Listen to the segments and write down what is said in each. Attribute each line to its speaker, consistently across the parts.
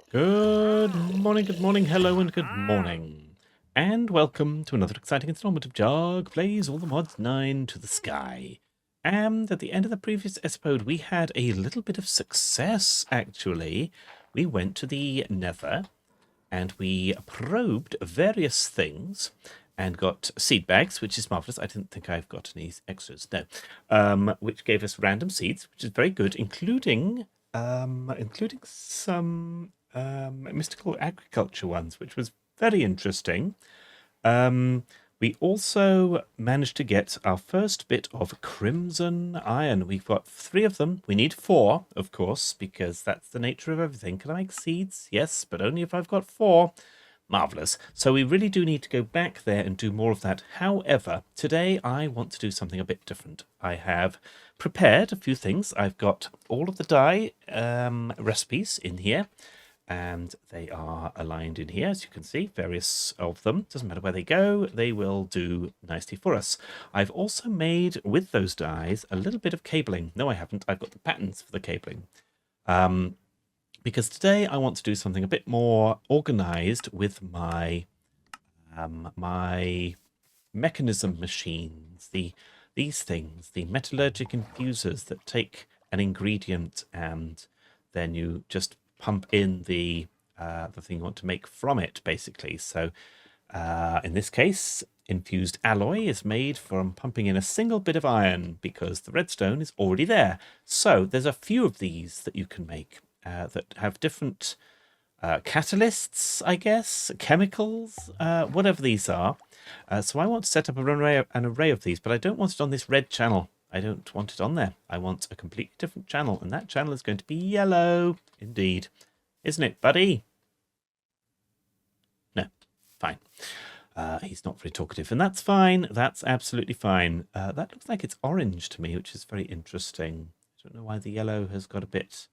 Speaker 1: Good morning, hello, and good morning. And welcome to another exciting installment of Jahg Plays All the Mods 9 to the Sky. And at the end of the previous episode, we had a little bit of success, actually. We went to the Nether, and we probed various things, and got seed bags, which is marvellous. I didn't think I've got any extras, no. Which gave us random seeds, which is very good, including some mystical agriculture ones, which was very interesting. We also managed to get our first bit of crimson iron. We've got 3 of them. We need 4, of course, because that's the nature of everything. Can I make seeds? Yes, but only if I've got 4. Marvellous. So we really do need to go back there and do more of that. However, today I want to do something a bit different. I have prepared a few things. I've got all of the dye recipes in here, and they are aligned in here, as you can see, various of them. Doesn't matter where they go, they will do nicely for us. I've also made, with those dyes, a little bit of cabling. No, I haven't. I've got the patterns for the cabling. Because today I want to do something a bit more organized with my my Mekanism machines, these things, the metallurgic infusers that take an ingredient and then you just pump in the thing you want to make from it, basically. So in this case, infused alloy is made from pumping in a single bit of iron because the redstone is already there. So there's a few of these that you can make that have different catalysts, I guess, chemicals, whatever these are. So I want to set up an array of these, but I don't want it on this red channel. I don't want it on there. I want a completely different channel, and that channel is going to be yellow. Indeed. Isn't it, buddy? No. Fine. He's not very talkative, and that's fine. That's absolutely fine. That looks like it's orange to me, which is very interesting. I don't know why the yellow has got a bit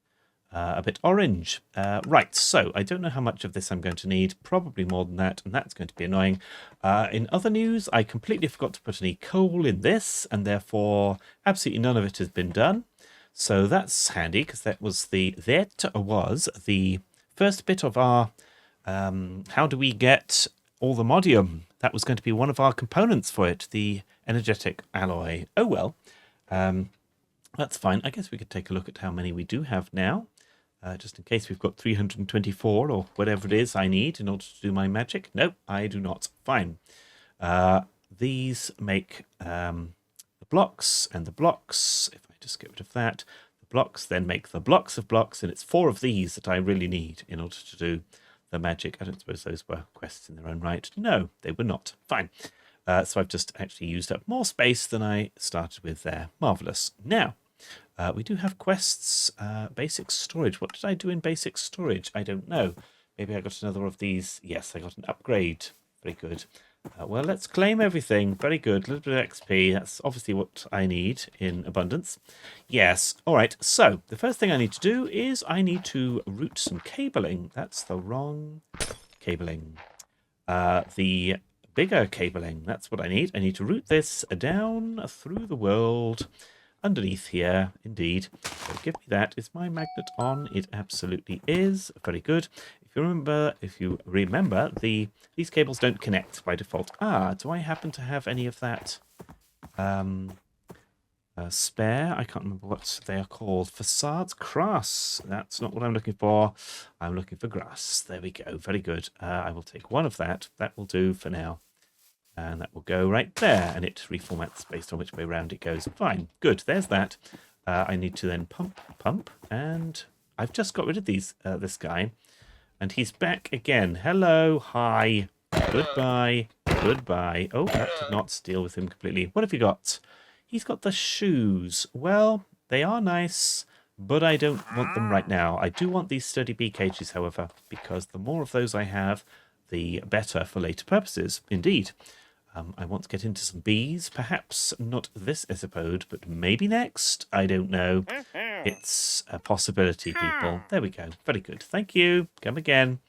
Speaker 1: orange. Right, so I don't know how much of this I'm going to need. Probably more than that, and that's going to be annoying. In other news, I completely forgot to put any coal in this, and therefore absolutely none of it has been done. So that's handy, because that was the first bit of our how do we get all the modium. That was going to be one of our components for it, the energetic alloy. Oh well, that's fine. I guess we could take a look at how many we do have now. Just in case we've got 324 or whatever it is I need in order to do my magic. No, I do not. Fine. These make the blocks, and the blocks, if I just get rid of that, the blocks then make the blocks of blocks, and it's 4 of these that I really need in order to do the magic. I don't suppose those were quests in their own right. No, they were not. Fine. So I've just actually used up more space than I started with there. Marvellous. Now, we do have quests, basic storage. What did I do in basic storage? I don't know. Maybe I got another of these. Yes, I got an upgrade. Very good. Well, let's claim everything. Very good. A little bit of XP. That's obviously what I need in abundance. Yes. All right. So the first thing I need to do is I need to route some cabling. That's the wrong cabling. The bigger cabling. That's what I need. I need to route this down through the world. Underneath here, indeed. So give me that. Is my magnet on? It absolutely is. Very good. If you remember, these cables don't connect by default. Do I happen to have any of that spare? I can't remember what they are called. Facades? Grass. That's not what I'm looking for. I'm looking for grass. There we go. Very good. I will take one of that. That will do for now. And that will go right there, and it reformats based on which way round it goes. Fine, good, there's that. I need to then pump, and I've just got rid of this guy, and he's back again. Hello, hi, goodbye, goodbye. Oh, that did not deal with him completely. What have you got? He's got the shoes. Well, they are nice, but I don't want them right now. I do want these sturdy bee cages, however, because the more of those I have, the better for later purposes. Indeed. I want to get into some bees. Perhaps not this episode, but maybe next. I don't know. It's a possibility, people. There we go. Very good. Thank you. Come again.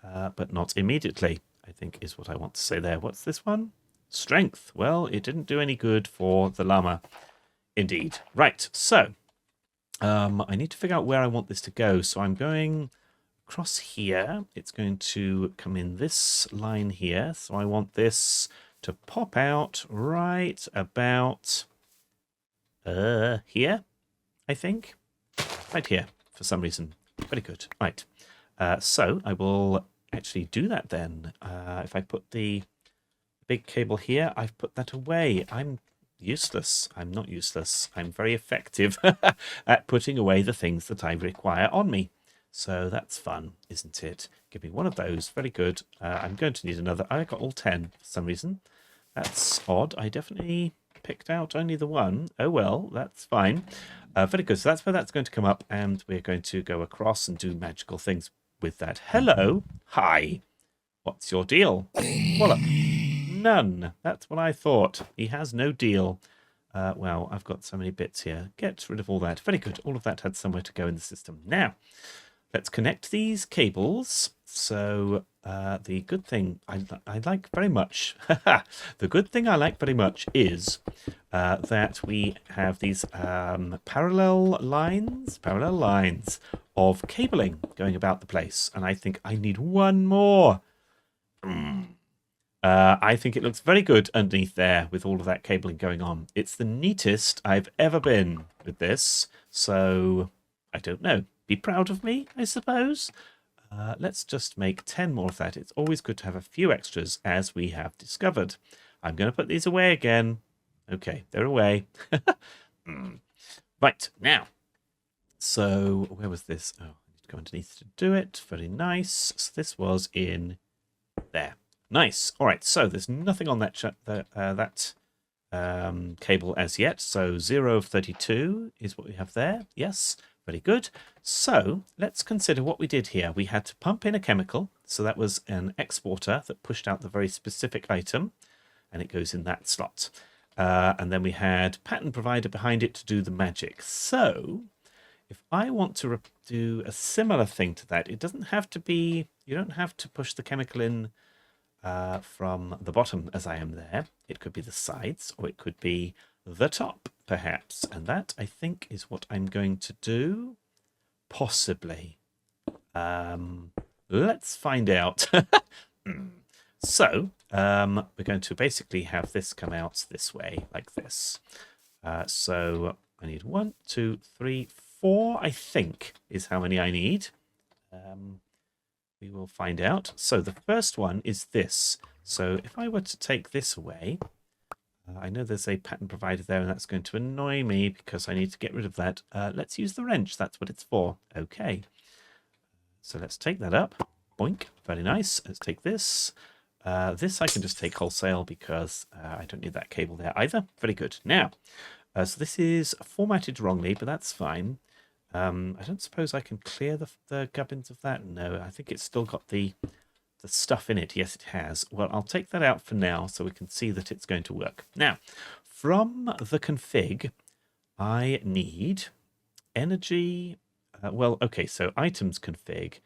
Speaker 1: But not immediately, I think is what I want to say there. What's this one? Strength. Well, it didn't do any good for the llama. Indeed. Right. So, I need to figure out where I want this to go. So I'm going across here, it's going to come in this line here. So I want this to pop out right about here, I think. Right here, for some reason. Very good. Right. So I will actually do that then. If I put the big cable here, I've put that away. I'm useless. I'm not useless. I'm very effective at putting away the things that I require on me. So that's fun, isn't it? Give me one of those. Very good. I'm going to need another. I got all 10 for some reason. That's odd. I definitely picked out only the one. Oh, well, that's fine. Very good. So that's where that's going to come up, and we're going to go across and do magical things with that. Hello. Hi. What's your deal? Wallop. None. That's what I thought. He has no deal. Well, I've got so many bits here. Get rid of all that. Very good. All of that had somewhere to go in the system. Now, let's connect these cables. So the good thing I like very much, the good thing I like very much is that we have these parallel lines of cabling going about the place. And I think I need one more. I think it looks very good underneath there with all of that cabling going on. It's the neatest I've ever been with this. So, I don't know. Be proud of me, I suppose. Let's just make 10 more of that. It's always good to have a few extras, as we have discovered. I'm going to put these away again. Okay, they're away. Right, now. So, where was this? Oh, I need to go underneath to do it. Very nice. So this was in there. Nice. All right, so there's nothing on that cable as yet. So 0 of 32 is what we have there. Yes, very good. So let's consider what we did here. We had to pump in a chemical. So that was an exporter that pushed out the very specific item, and it goes in that slot. And then we had pattern provider behind it to do the magic. So if I want to do a similar thing to that, it doesn't have to be, you don't have to push the chemical in from the bottom as I am there. It could be the sides, or it could be the top, perhaps. And that, I think, is what I'm going to do. Possibly. Let's find out. So, we're going to basically have this come out this way, like this. So, I need 1, 2, 3, 4, I think, is how many I need. We will find out. So the first one is this. So if I were to take this away, I know there's a pattern provider there, and that's going to annoy me because I need to get rid of that. Let's use the wrench. That's what it's for. Okay. So let's take that up. Boink. Very nice. Let's take this. This I can just take wholesale because I don't need that cable there either. Very good. Now, so this is formatted wrongly, but that's fine. I don't suppose I can clear the gubbins of that. No, I think it's still got the stuff in it. Yes, it has. Well, I'll take that out for now so we can see that it's going to work. Now, from the config, I need energy. Well, okay, so items config.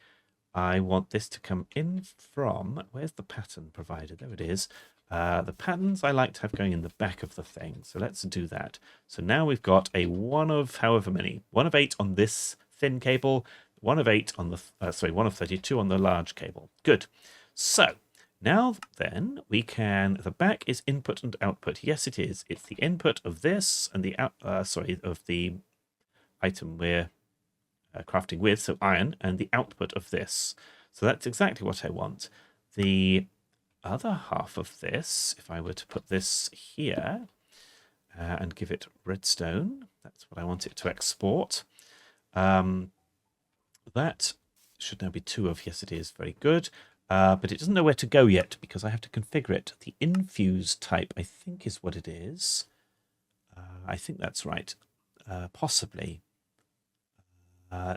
Speaker 1: I want this to come in from, where's the pattern provider? There it is. The patterns I like to have going in the back of the thing. So let's do that. So now we've got a 1 of however many. 1 of 8 on this thin cable. 1 of 8 on the, 1 of 32 on the large cable. Good. So now then we can, the back is input and output. Yes, it is. It's the input of this and the of the item we're crafting with, so iron, and the output of this. So that's exactly what I want. The other half of this, if I were to put this here and give it redstone, that's what I want it to export. That should now be 2 of, yes it is, very good. But it doesn't know where to go yet because I have to configure it. The infuse type, I think, is what it is. I think that's right. Possibly.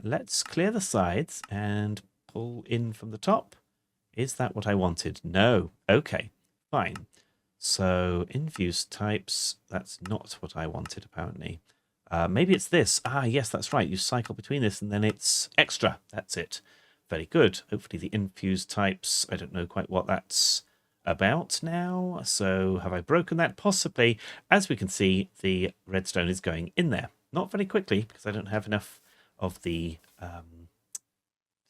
Speaker 1: Let's clear the sides and pull in from the top. Is that what I wanted? No. Okay, fine. So infuse types, that's not what I wanted, apparently. Maybe it's this. Ah, yes, that's right. You cycle between this and then it's extra. That's it. Very good. Hopefully the infuse types, I don't know quite what that's about now. So have I broken that? Possibly. As we can see, the redstone is going in there. Not very quickly because I don't have enough of the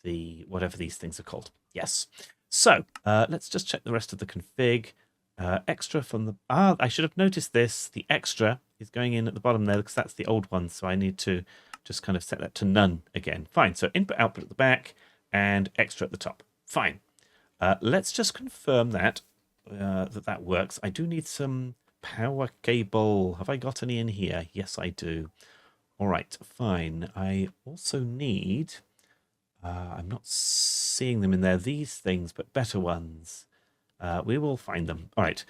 Speaker 1: the whatever these things are called. Yes. So let's just check the rest of the config. Extra from the... I should have noticed this. The extra is going in at the bottom there because that's the old one. So I need to just kind of set that to none again. Fine. So input, output at the back and extra at the top. Fine. Let's just confirm that that works. I do need some power cable. Have I got any in here? Yes, I do. All right, fine. I also need... I'm not seeing them in there. These things, but better ones. We will find them. All right.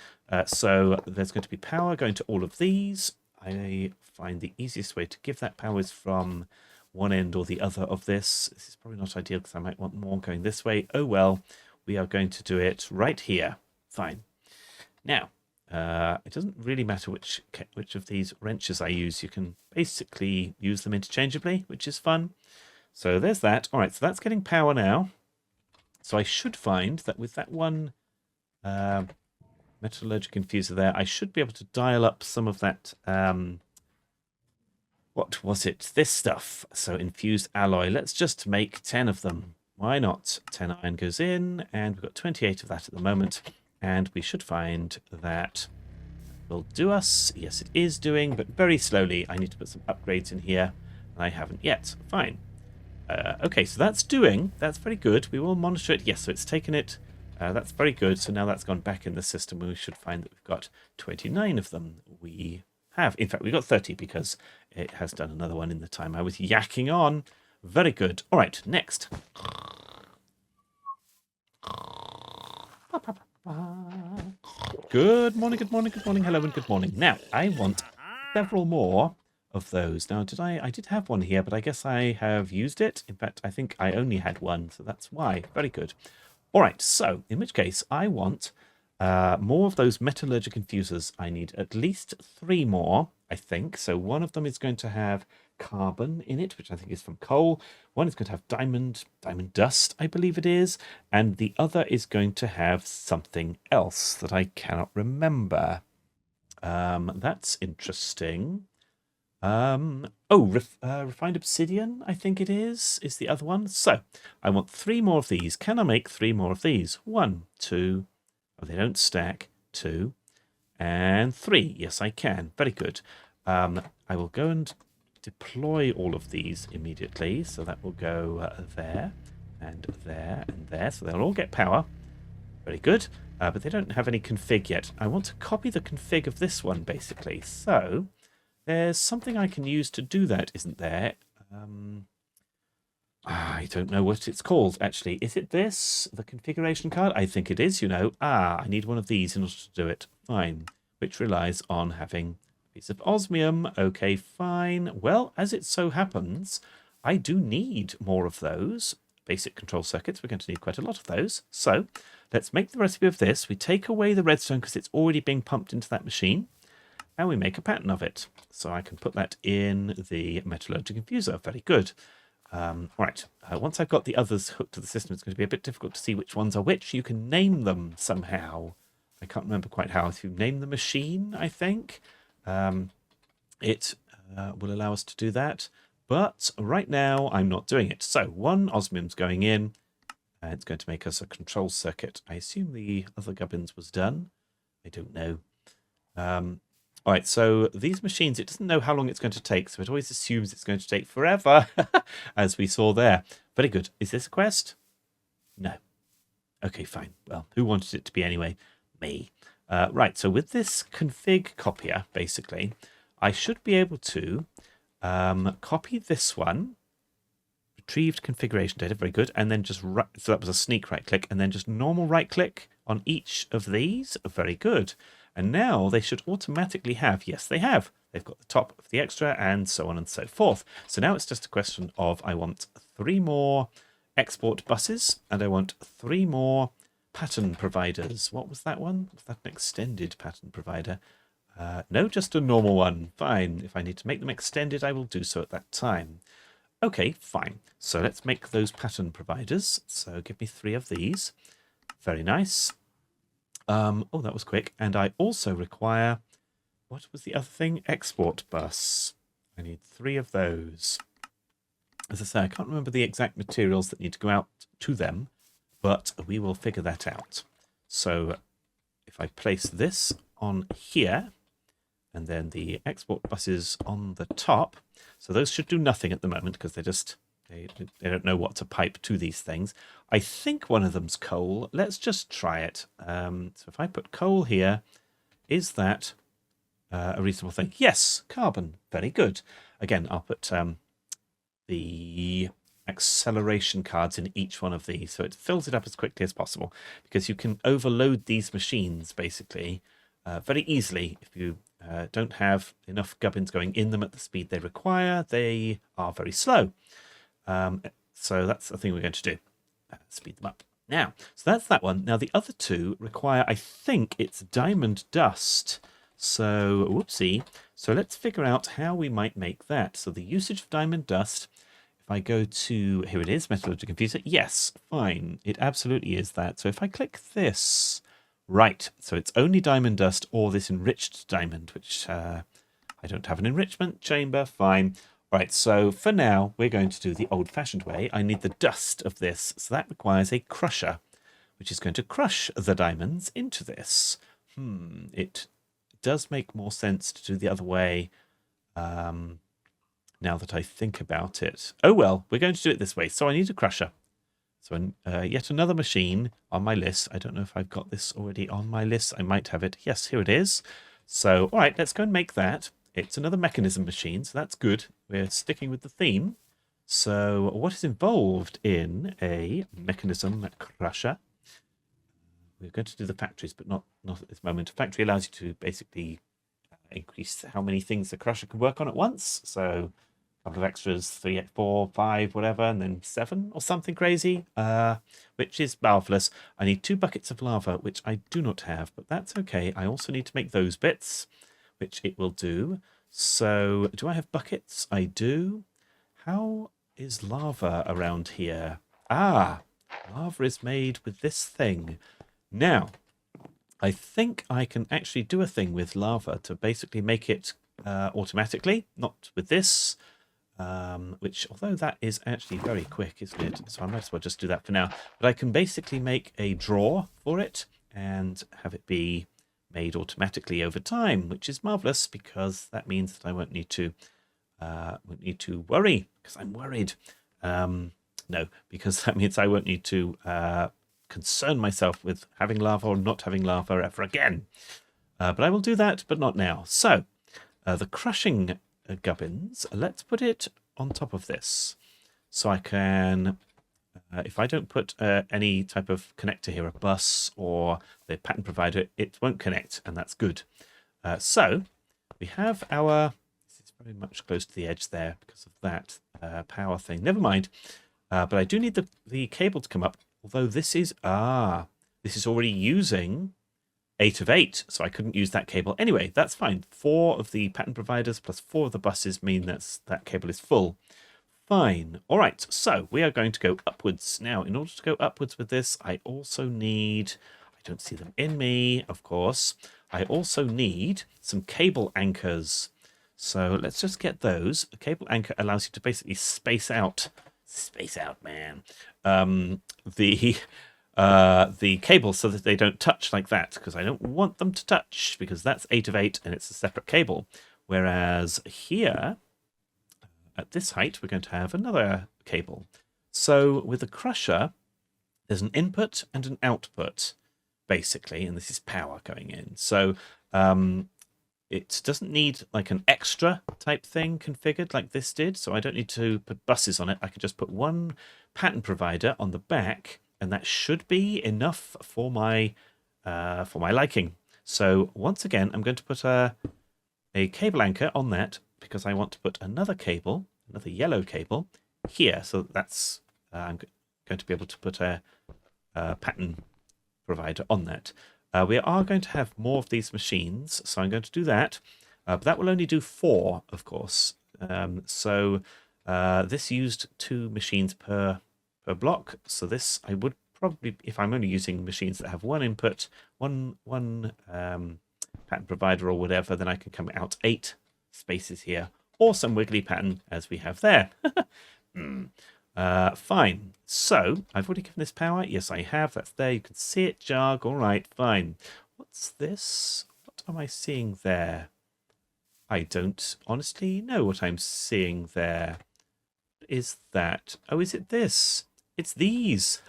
Speaker 1: So there's going to be power going to all of these. I find the easiest way to give that power is from one end or the other of this. This is probably not ideal because I might want more going this way. Oh, well, we are going to do it right here. Fine. Now, it doesn't really matter which of these wrenches I use. You can basically use them interchangeably, which is fun. So there's that. All right, so that's getting power now. So I should find that with that one metallurgic infuser there, I should be able to dial up some of that, what was it? This stuff. So infused alloy. Let's just make 10 of them. Why not? 10 iron goes in, and we've got 28 of that at the moment. And we should find that will do us. Yes, it is doing, but very slowly. I need to put some upgrades in here, and I haven't yet. Fine. Okay, so that's doing. That's very good. We will monitor it. Yes, so it's taken it. That's very good. So now that's gone back in the system. We should find that we've got 29 of them. We have. In fact, we've got 30 because it has done another one in the time I was yakking on. Very good. All right, next. Good morning, good morning, good morning, hello and good morning. Now, I want several more of those. Now, I did have one here, but I guess I have used it. In fact, I think I only had one, so that's why. Very good. All right, so in which case I want more of those metallurgic infusers. I need at least 3 more, I think. So one of them is going to have carbon in it, which I think is from coal. One is going to have diamond dust, I believe it is. And the other is going to have something else that I cannot remember. That's interesting. Refined obsidian, I think it is the other one. So I want 3 more of these. Can I make 3 more of these? 1, 2. Oh, they don't stack. 2 and 3. Yes, I can. Very good. I will go and deploy all of these immediately. So that will go there and there and there. So they'll all get power. Very good. But they don't have any config yet. I want to copy the config of this one, basically. So there's something I can use to do that, isn't there? I don't know what it's called, actually. Is it this? The configuration card? I think it is, you know. I need one of these in order to do it. Fine. Which relies on having a piece of osmium. Okay, fine. Well, as it so happens, I do need more of those basic control circuits. We're going to need quite a lot of those. So let's make the recipe of this. We take away the redstone because it's already being pumped into that machine. And we make a pattern of it. So I can put that in the metallurgic infuser. Very good. All right. Once I've got the others hooked to the system, it's going to be a bit difficult to see which ones are which. You can name them somehow. I can't remember quite how. If you name the machine, I think, it will allow us to do that. But right now, I'm not doing it. So 1 osmium's going in. And it's going to make us a control circuit. I assume the other gubbins was done. I don't know. All right, so these machines, it doesn't know how long it's going to take, so it always assumes it's going to take forever, as we saw there. Very good. Is this a quest? No. Okay, fine. Well, who wanted it to be anyway? Me. Right, so with this config copier, basically, I should be able to copy this one, retrieved configuration data, very good, and then just, so that was a sneak right-click, and then just normal right-click on each of these. Very good. And now they should automatically have, yes, they have. They've got the top of the extra and so on and so forth. So now it's just a question of I want 3 more export buses and I want 3 more pattern providers. What was that one? Was that an extended pattern provider? No, just a normal one. Fine. If I need to make them extended, I will do so at that time. Okay, fine. So let's make those pattern providers. So give me 3 of these. Very nice. Oh, that was quick. And I also require, what was the other thing? Export bus. I need 3 of those. As I say, I can't remember the exact materials that need to go out to them, but we will figure that out. So if I place this on here, and then the export buses on the top, so those should do nothing at the moment because they don't know what to pipe to these things. I think one of them's coal. Let's just try it. So if I put coal here, is that a reasonable thing? Yes, carbon. Very good. Again, I'll put the acceleration cards in each one of these so it fills it up as quickly as possible, because you can overload these machines basically very easily if you don't have enough gubbins going in them at the speed they require. They are very slow. So that's the thing we're going to do. Speed them up. Now, so that's that one. Now the other two require, I think it's diamond dust. So, whoopsie. So let's figure out how we might make that. So the usage of diamond dust, if I go to, here it is, metallurgical computer. Yes, fine. It absolutely is that. So if I click this, right. So it's only diamond dust or this enriched diamond, which I don't have an enrichment chamber. Fine. Right, so for now, we're going to do the old-fashioned way. I need the dust of this, so that requires a crusher, which is going to crush the diamonds into this. It does make more sense to do the other way now that I think about it. Oh well, we're going to do it this way. So I need a crusher. So yet another machine on my list. I don't know if I've got this already on my list. I might have it. Yes, here it is. So, all right, let's go and make that. It's another mechanism machine, so that's good. We're sticking with the theme. So what is involved in a mechanism crusher? We're going to do the factories, but not at this moment. A factory allows you to basically increase how many things the crusher can work on at once. So a couple of extras, 3, 4, 5, whatever, and then 7 or something crazy, which is marvelous. I need 2 buckets of lava, which I do not have, but that's okay. I also need to make those bits, which it will do. So do I have buckets? I do. How is lava around here? Ah, lava is made with this thing. Now, I think I can actually do a thing with lava to basically make it automatically, not with this, which, although that is actually very quick, isn't it? So I might as well just do that for now. But I can basically make a drawer for it and have it be made automatically over time, which is marvelous because that means that I won't need to worry, because I'm worried. No, because that means I won't need to concern myself with having lava or not having lava ever again. But I will do that, but not now. So the crushing gubbins, let's put it on top of this. So I can, if I don't put any type of connector here, a bus or the pattern provider, it won't connect, and that's good. So we have our, this is very much close to the edge there because of that power thing. Never mind. But I do need the cable to come up, although this is already using 8 of 8, so I couldn't use that cable. Anyway, that's fine. 4 of the pattern providers plus 4 of the buses mean that cable is full. Fine. All right, so we are going to go upwards. Now, in order to go upwards with this, I also need, I don't see them in me, of course. I also need some cable anchors. So let's just get those. A cable anchor allows you to basically space out, man, the cable so that they don't touch like that, because I don't want them to touch, because that's 8 of 8 and it's a separate cable. Whereas here, at this height, we're going to have another cable. So with the crusher, there's an input and an output, basically, and this is power going in. So it doesn't need like an extra type thing configured like this did, so I don't need to put buses on it. I can just put one pattern provider on the back, and that should be enough for my liking. So once again, I'm going to put a cable anchor on that, because I want to put another cable, another yellow cable, here. So that's I'm going to be able to put a pattern provider on that. We are going to have more of these machines, so I'm going to do that. But that will only do 4, of course. So this used 2 machines per block. So this, I would probably, if I'm only using machines that have 1 input, one pattern provider or whatever, then I can come out 8 spaces here, or some wiggly pattern as we have there. Fine. So, I've already given this power. Yes, I have. That's there. You can see it, jahg. All right, fine. What's this? What am I seeing there? I don't honestly know what I'm seeing there. What is that? Oh, is it this? It's these.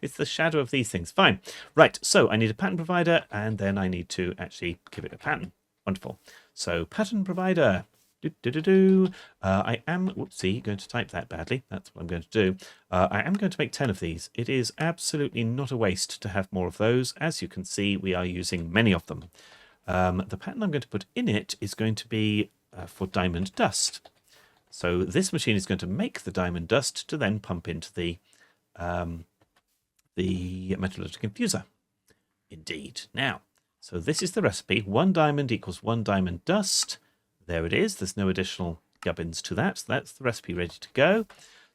Speaker 1: It's the shadow of these things. Fine. Right, so I need a pattern provider, and then I need to actually give it a pattern. Wonderful. So, pattern provider. I am, whoopsie, going to type that badly. That's what I'm going to do. I am going to make 10 of these. It is absolutely not a waste to have more of those. As you can see, we are using many of them. The pattern I'm going to put in it is going to be for diamond dust. So this machine is going to make the diamond dust to then pump into the metallurgical infuser. Indeed. Now, so this is the recipe. 1 diamond equals 1 diamond dust. There it is. There's no additional gubbins to that. So that's the recipe ready to go.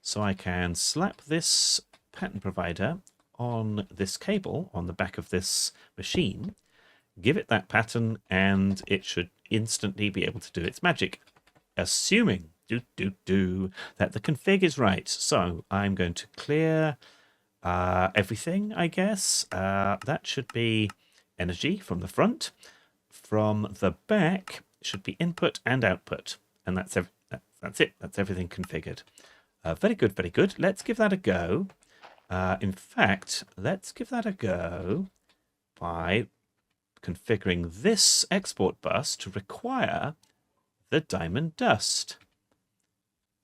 Speaker 1: So I can slap this pattern provider on this cable on the back of this machine, give it that pattern, and it should instantly be able to do its magic, assuming that the config is right. So I'm going to clear everything, I guess. That should be energy from the front. From the back should be input and output, and that's it. That's everything configured. Very good, very good. Let's give that a go. In fact, let's give that a go by configuring this export bus to require the diamond dust.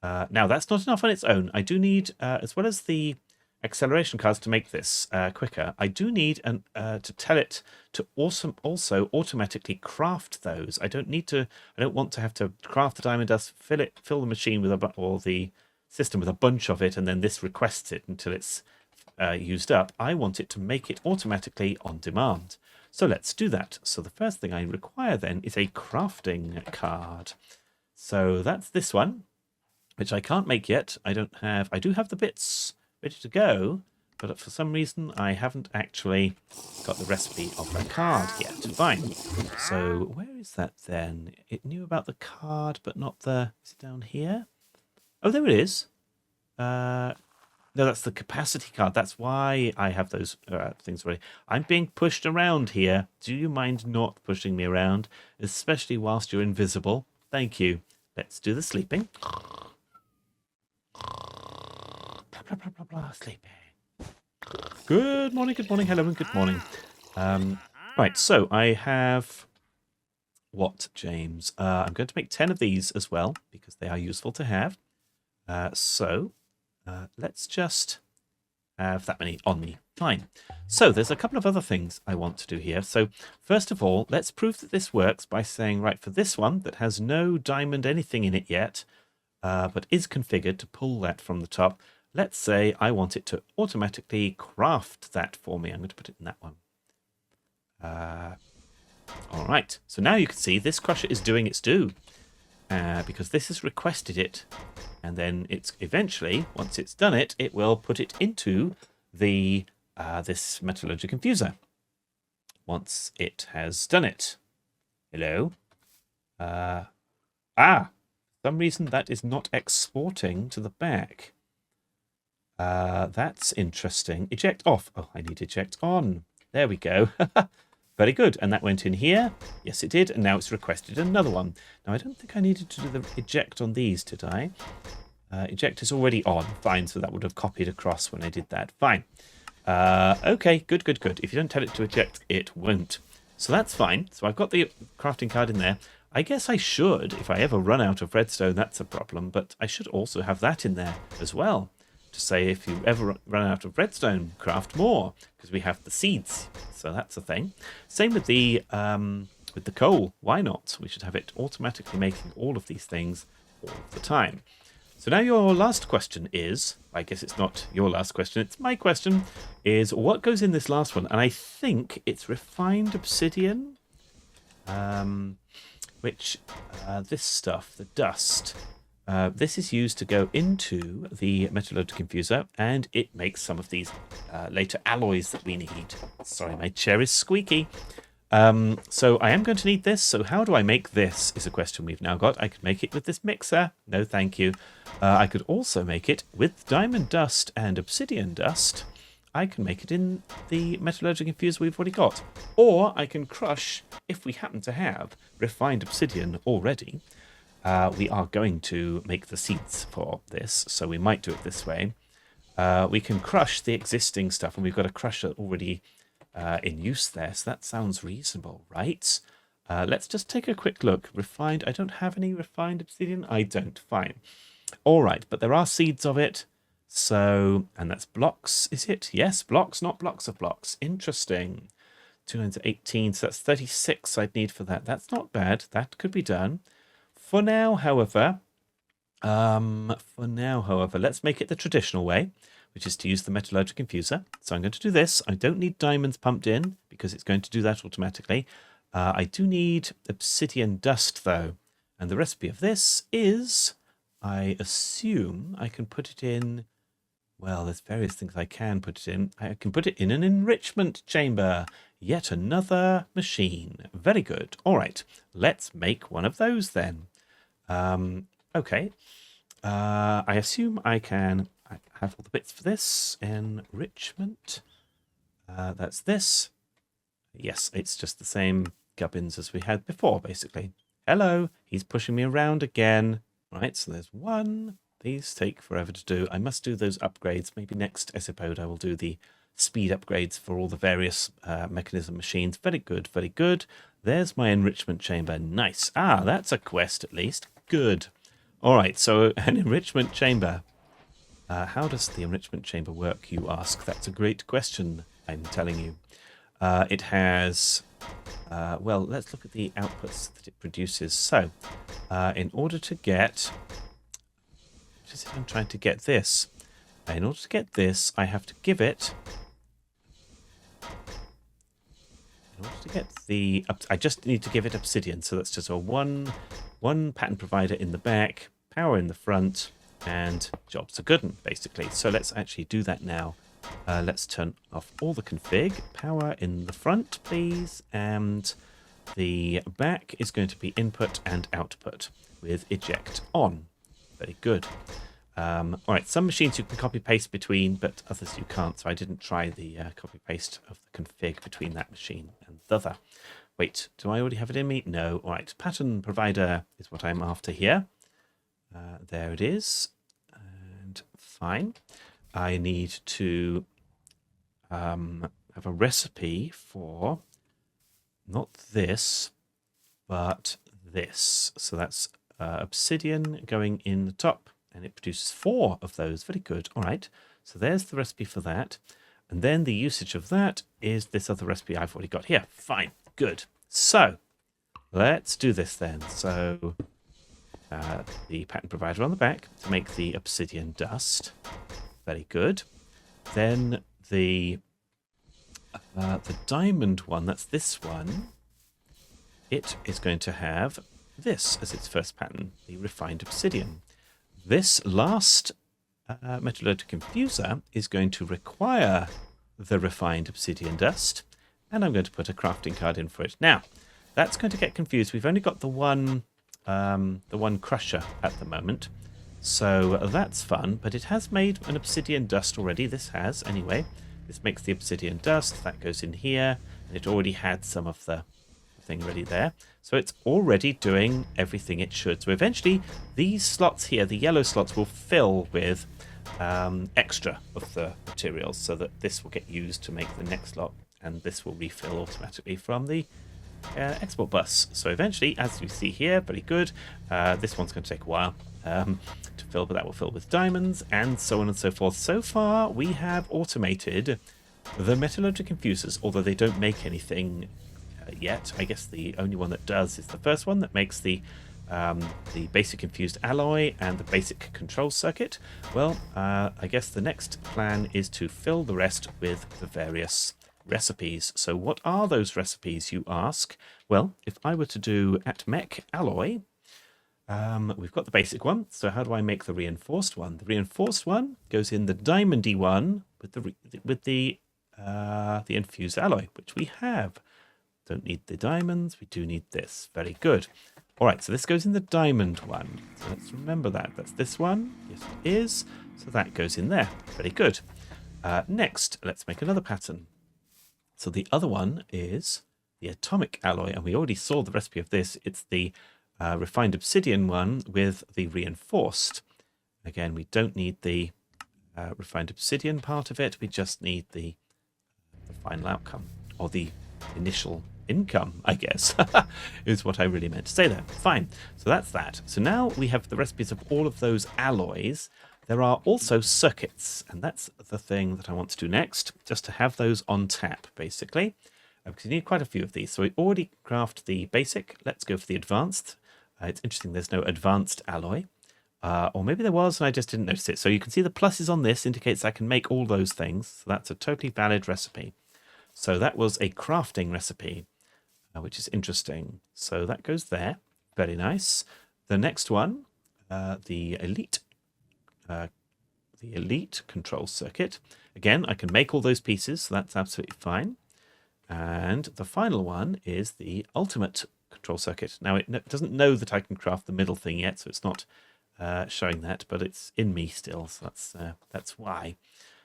Speaker 1: Now, that's not enough on its own. I do need, as well as the acceleration cards to make this quicker, I do need to tell it to also automatically craft those. I don't want to have to craft the diamond dust, fill the machine with or the system with a bunch of it, and then this requests it until it's used up. I want it to make it automatically on demand. So let's do that. So the first thing I require then is a crafting card. So that's this one, which I can't make yet. I do have the bits ready to go, but for some reason I haven't actually got the recipe of the card yet. Fine. So where is that then? It knew about the card, but not the... Is it down here? Oh, there it is. No, that's the capacity card. That's why I have those things ready. I'm being pushed around here. Do you mind not pushing me around, especially whilst you're invisible? Thank you. Let's do the sleeping. Blah, blah, blah, blah, sleeping. Good morning, hello, and good morning. Right, so I have... What, James? I'm going to make 10 of these as well, because they are useful to have. Let's just have that many on me. Fine. So there's a couple of other things I want to do here. So first of all, let's prove that this works by saying, right, for this one that has no diamond anything in it yet, but is configured to pull that from the top, let's say I want it to automatically craft that for me. I'm going to put it in that one. All right. So now you can see this crusher is doing its due because this has requested it. And then it's eventually, once it's done it, it will put it into the this metallurgical infuser. Once it has done it. Hello? For some reason that is not exporting to the back. That's interesting. Eject off. Oh, I need eject on. There we go. Very good. And that went in here. Yes, it did. And now it's requested another one. Now, I don't think I needed to do the eject on these, did I? Eject is already on. Fine. So that would have copied across when I did that. Fine. Okay. Good. If you don't tell it to eject, it won't. So that's fine. So I've got the crafting card in there. I guess I should, if I ever run out of redstone, that's a problem. But I should also have that in there as well. To say if you ever run out of redstone, craft more, because we have the seeds. So that's a thing. Same with the coal. Why not? We should have it automatically making all of these things all the time. So now your last question is, I guess it's not your last question, it's my question, is what goes in this last one? And I think it's refined obsidian, which this stuff, the dust... this is used to go into the metallurgical infuser, and it makes some of these later alloys that we need. Sorry, my chair is squeaky. So I am going to need this. So how do I make this is a question we've now got. I could make it with this mixer. No, thank you. I could also make it with diamond dust and obsidian dust. I can make it in the metallurgical infuser we've already got. Or I can crush, if we happen to have refined obsidian already. We are going to make the seeds for this, so we might do it this way. We can crush the existing stuff, and we've got a crusher already in use there, so that sounds reasonable, right? Let's just take a quick look. Refined, I don't have any refined obsidian. I don't, fine. All right, but there are seeds of it. So, and that's blocks, is it? Yes, blocks, not blocks of blocks. Interesting. 2 9 to 18, so that's 36 I'd need for that. That's not bad. That could be done. For now, however, let's make it the traditional way, which is to use the metallurgical infuser. So I'm going to do this. I don't need diamonds pumped in because it's going to do that automatically. I do need obsidian dust, though. And the recipe of this is, I assume I can put it in, well, there's various things I can put it in. I can put it in an enrichment chamber. Yet another machine. Very good. All right, let's make one of those then. Okay. I assume I can have all the bits for this. Enrichment. That's this. Yes, it's just the same gubbins as we had before, basically. Hello, he's pushing me around again. Right, so there's one. These take forever to do. I must do those upgrades. Maybe next episode I will do the speed upgrades for all the various mechanism machines. Very good, very good. There's my enrichment chamber. Nice. Ah, that's a quest at least. Good. All right, so an enrichment chamber. How does the enrichment chamber work, you ask? That's a great question, I'm telling you. It has... well, let's look at the outputs that it produces. So, in order to get... What is it I'm trying to get this? In order to get this, I have to give it... In order to get the... I just need to give it obsidian. So that's just a one pattern provider in the back, power in the front, and jobs are good, basically. So let's actually do that now. Let's turn off all the config. Power in the front, please. And the back is going to be input and output with eject on. Very good. All right, some machines you can copy-paste between, but others you can't. So I didn't try the copy-paste of the config between that machine and the other. Wait, do I already have it in me? No. All right, pattern provider is what I'm after here. There it is. And fine. I need to have a recipe for not this, but this. So that's obsidian going in the top, and it produces 4 of those. Very good. All right. So there's the recipe for that. And then the usage of that is this other recipe I've already got here. Fine. Good. So let's do this then. So the pattern provider on the back to make the obsidian dust. Very good. Then the diamond one, that's this one, it is going to have this as its first pattern, the refined obsidian. This last metallurgical infuser is going to require the refined obsidian dust, and I'm going to put a crafting card in for it. Now, that's going to get confused. We've only got the one crusher at the moment. So that's fun, but it has made an obsidian dust already. This has, anyway. This makes the obsidian dust. That goes in here, and it already had some of the thing ready there. So it's already doing everything it should. So eventually, these slots here, the yellow slots, will fill with extra of the materials, so that this will get used to make the next lot, and this will refill automatically from the export bus. So eventually, as you see here, very good. This one's going to take a while to fill, but that will fill with diamonds, and so on and so forth. So far, we have automated the metallurgical infusers, although they don't make anything yet. I guess the only one that does is the first one that makes the basic infused alloy and the basic control circuit. Well, I guess the next plan is to fill the rest with the various recipes. So what are those recipes, you ask? Well, if I were to do ATMech alloy, we've got the basic one. So how do I make the reinforced one? The reinforced one goes in the diamondy one with the infused alloy, which we have. Don't need the diamonds. We do need this. Very good. All right, so this goes in the diamond one. So let's remember that. That's this one. Yes, it is. So that goes in there. Very good. Next, let's make another pattern. So the other one is the atomic alloy, and we already saw the recipe of this. It's the refined obsidian one with the reinforced. Again, we don't need the refined obsidian part of it. We just need the final outcome, or the initial income, I guess, is what I really meant to say there. Fine. So that's that. So now we have the recipes of all of those alloys. There are also circuits, and that's the thing that I want to do next, just to have those on tap, basically, because you need quite a few of these. So we already craft the basic. Let's go for the advanced. It's interesting there's no advanced alloy, or maybe there was and I just didn't notice it. So you can see the pluses on this indicates I can make all those things. So that's a totally valid recipe. So that was a crafting recipe, which is interesting. So that goes there. Very nice. The next one, the elite control circuit. Again, I can make all those pieces, so that's absolutely fine. And the final one is the ultimate control circuit. Now, it doesn't know that I can craft the middle thing yet, so it's not showing that, but it's in me still, so that's why.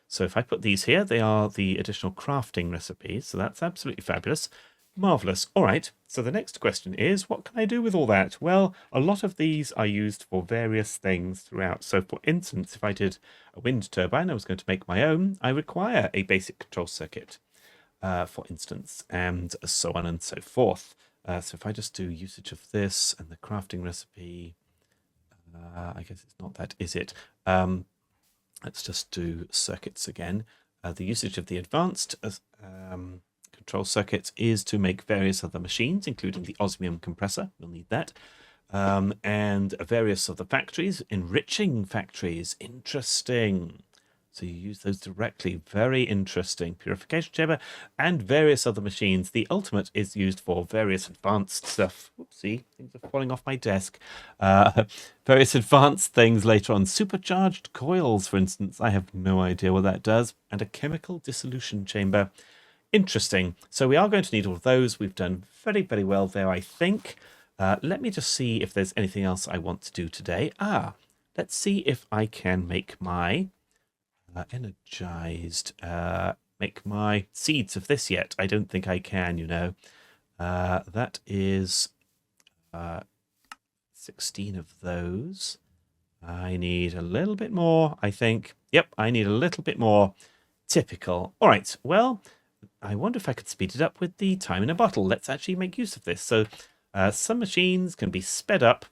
Speaker 1: So if I put these here, they are the additional crafting recipes, so that's absolutely fabulous. Marvellous. All right, so the next question is, what can I do with all that? Well, a lot of these are used for various things throughout. So for instance, if I did a wind turbine, I was going to make my own, I require a basic control circuit, for instance, and so on and so forth. So if I just do usage of this and the crafting recipe, I guess it's not that, is it? Let's just do circuits again. The usage of the advanced control circuits is to make various other machines, including the osmium compressor. We'll need that. And various other factories, enriching factories. Interesting. So you use those directly. Very interesting. Purification chamber and various other machines. The ultimate is used for various advanced stuff. Whoopsie, things are falling off my desk. Various advanced things later on. Supercharged coils, for instance. I have no idea what that does. And a chemical dissolution chamber. Interesting. So we are going to need all of those. We've done very, very well there, I think. Let me just see if there's anything else I want to do today. Let's see if I can make my energized, make my seeds of this yet. I don't think I can, you know. That is 16 of those. I need a little bit more, I think. Yep, I need a little bit more. Typical. All right, well, I wonder if I could speed it up with the time in a bottle. Let's actually make use of this. So some machines can be sped up.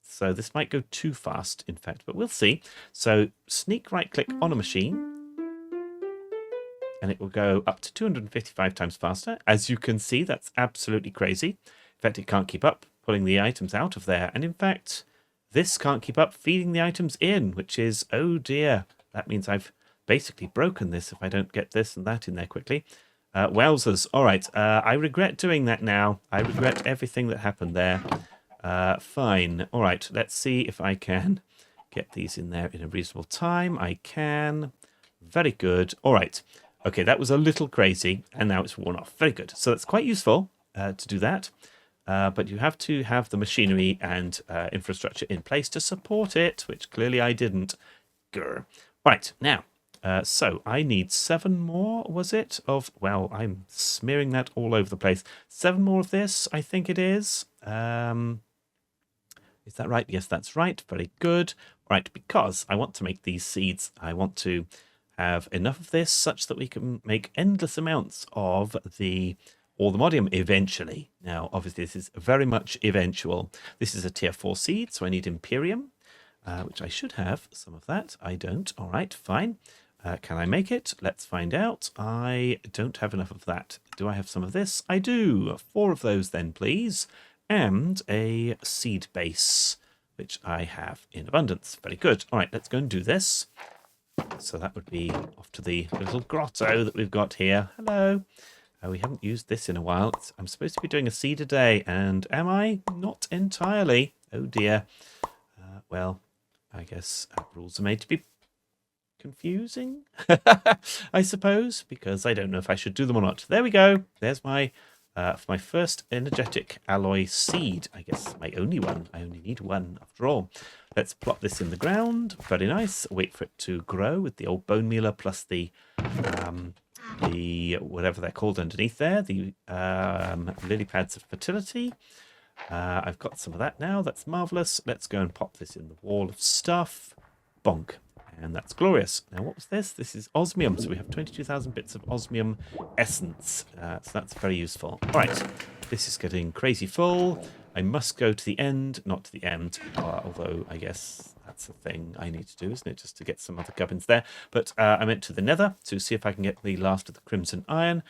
Speaker 1: So this might go too fast, in fact, but we'll see. So sneak right-click on a machine, and it will go up to 255 times faster. As you can see, that's absolutely crazy. In fact, it can't keep up pulling the items out of there. And in fact, this can't keep up feeding the items in, which is, oh dear. That means I've basically broken this if I don't get this and that in there quickly. Wowzers. All right. I regret doing that now. I regret everything that happened there. Fine. All right. Let's see if I can get these in there in a reasonable time. I can. Very good. All right. Okay, that was a little crazy, and now it's worn off. Very good. So that's quite useful to do that. But you have to have the machinery and infrastructure in place to support it, which clearly I didn't. Grr. Right. Now, so I need 7 more, was it? Well, I'm smearing that all over the place. 7 more of this, I think it is. Is that right? Yes, that's right. Very good. Right, because I want to make these seeds. I want to have enough of this such that we can make endless amounts of all the modium eventually. Now, obviously, this is very much eventual. This is a tier 4 seed, so I need Imperium, which I should have some of that. I don't. All right, fine. Can I make it? Let's find out. I don't have enough of that. Do I have some of this? I do. 4 of those then, please. And a seed base, which I have in abundance. Very good. All right, let's go and do this. So that would be off to the little grotto that we've got here. Hello. We haven't used this in a while. I'm supposed to be doing a seed a day, and am I? Not entirely. Oh dear. Well, I guess rules are made to be confusing, I suppose, because I don't know if I should do them or not. There we go. There's my for my first energetic alloy seed. I guess my only one. I only need one after all. Let's plop this in the ground. Very nice. Wait for it to grow with the old bone mealer plus the whatever they're called underneath there, the lily pads of fertility. I've got some of that now. That's marvelous. Let's go and pop this in the wall of stuff. Bonk. And that's glorious. Now, what was this? This is osmium. So we have 22,000 bits of osmium essence. So that's very useful. All right. This is getting crazy full. I must go to the end, not to the end, although I guess that's a thing I need to do, isn't it? Just to get some other gubbins there. But I went to the nether to see if I can get the last of the crimson iron.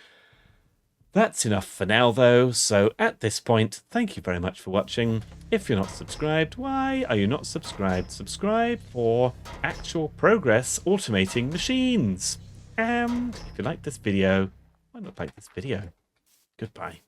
Speaker 1: That's enough for now, though. So at this point, thank you very much for watching. If you're not subscribed, why are you not subscribed? Subscribe for actual progress automating machines. And if you like this video, why not like this video? Goodbye.